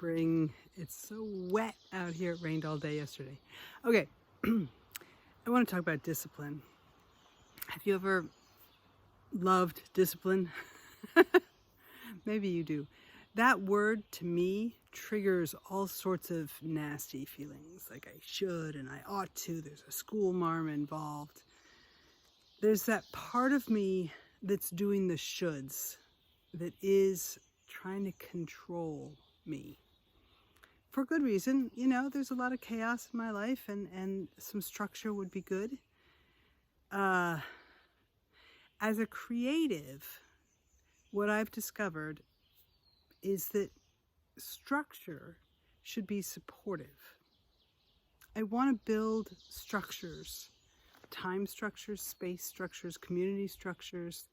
spring. It's so wet out here. It rained all day yesterday. Okay, I want to talk about discipline. Have you ever loved discipline? Maybe you do. That word to me triggers all sorts of nasty feelings, like I should and I ought to. There's a school marm involved. There's that part of me that's doing the shoulds, that is trying to control me. For good reason. You know, there's a lot of chaos in my life and some structure would be good. As a creative, what I've discovered is that structure should be supportive. I want to build structures, time structures, space structures, community structures,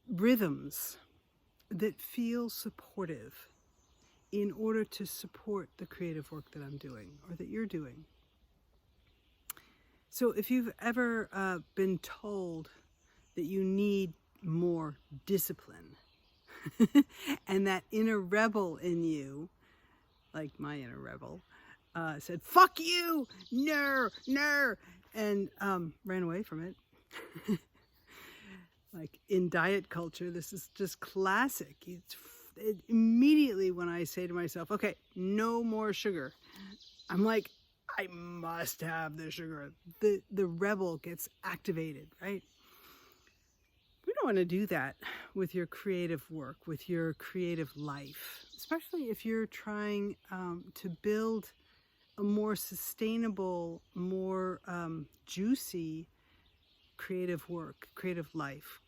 rhythms that feel supportive in order to support the creative work that I'm doing or that you're doing. So if you've ever been told that you need more discipline and that inner rebel in you, like my inner rebel, said, fuck you, no, and ran away from it. Like in diet culture, this is just classic. Immediately when I say to myself, okay, no more sugar, I'm like, I must have the sugar. The rebel gets activated, right? We don't want to do that with your creative work, with your creative life, especially if you're trying to build a more sustainable, more juicy creative work, creative life,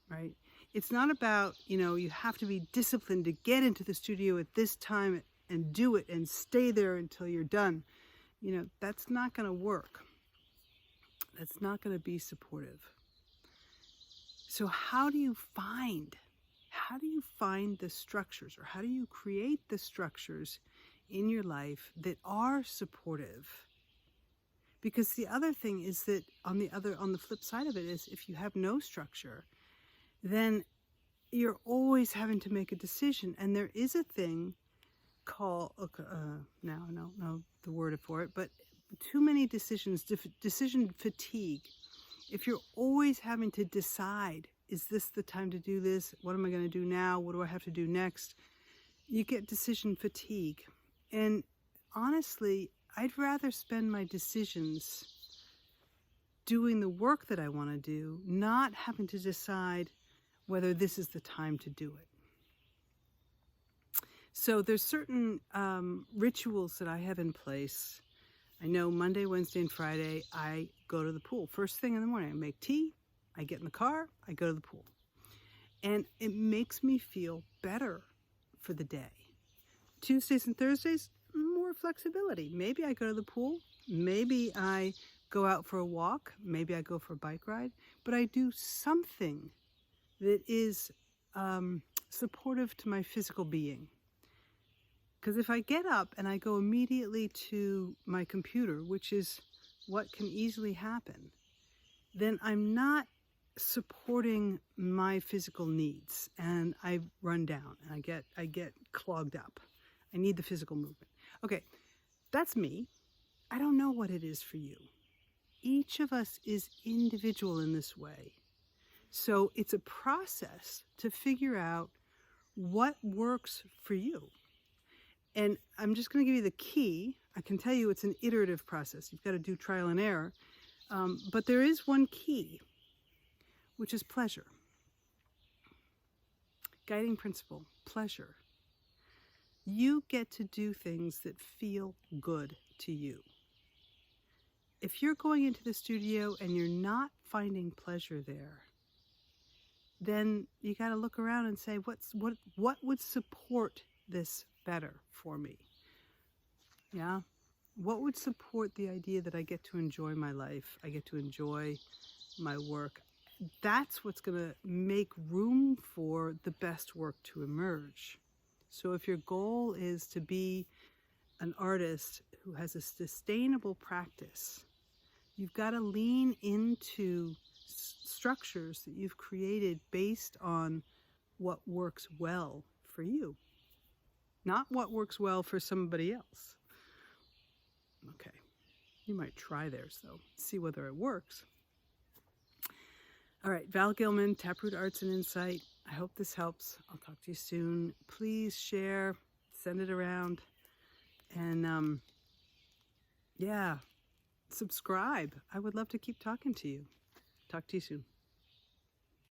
right? It's not about, you have to be disciplined to get into the studio at this time and do it and stay there until you're done. That's not going to work. That's not going to be supportive. So how do you find the structures, or how do you create the structures in your life that are supportive? Because the other thing is that on the flip side of it is, if you have no structure, then you're always having to make a decision. And there is a thing called, now I don't know the word for it, but too many decisions, decision fatigue. If you're always having to decide, is this the time to do this? What am I going to do now? What do I have to do next? You get decision fatigue. And honestly, I'd rather spend my decisions doing the work that I want to do, not having to decide whether this is the time to do it. So there's certain rituals that I have in place. I know Monday, Wednesday, and Friday, I go to the pool. First thing in the morning, I make tea, I get in the car, I go to the pool. And it makes me feel better for the day. Tuesdays and Thursdays, more flexibility. Maybe I go to the pool, maybe I go out for a walk, maybe I go for a bike ride, but I do something that is supportive to my physical being. Because if I get up and I go immediately to my computer, which is what can easily happen, then I'm not supporting my physical needs, and I run down and I get clogged up. I need the physical movement. Okay, that's me. I don't know what it is for you. Each of us is individual in this way. So it's a process to figure out what works for you. And I'm just going to give you the key. I can tell you it's an iterative process. You've got to do trial and error. But there is one key, which is pleasure. Guiding principle, pleasure. You get to do things that feel good to you. If you're going into the studio and you're not finding pleasure there, then you got to look around and say, what would support this better for me? Yeah? What would support the idea that I get to enjoy my life? I get to enjoy my work. That's what's going to make room for the best work to emerge. So if your goal is to be an artist who has a sustainable practice, you've got to lean into structures that you've created based on what works well for you. not what works well for somebody else. Okay, you might try theirs though, see whether it works. All right, Val Gilman, Taproot Arts and Insight. I hope this helps. I'll talk to you soon. Please share, send it around, and yeah, subscribe. I would love to keep talking to you. Talk to you soon.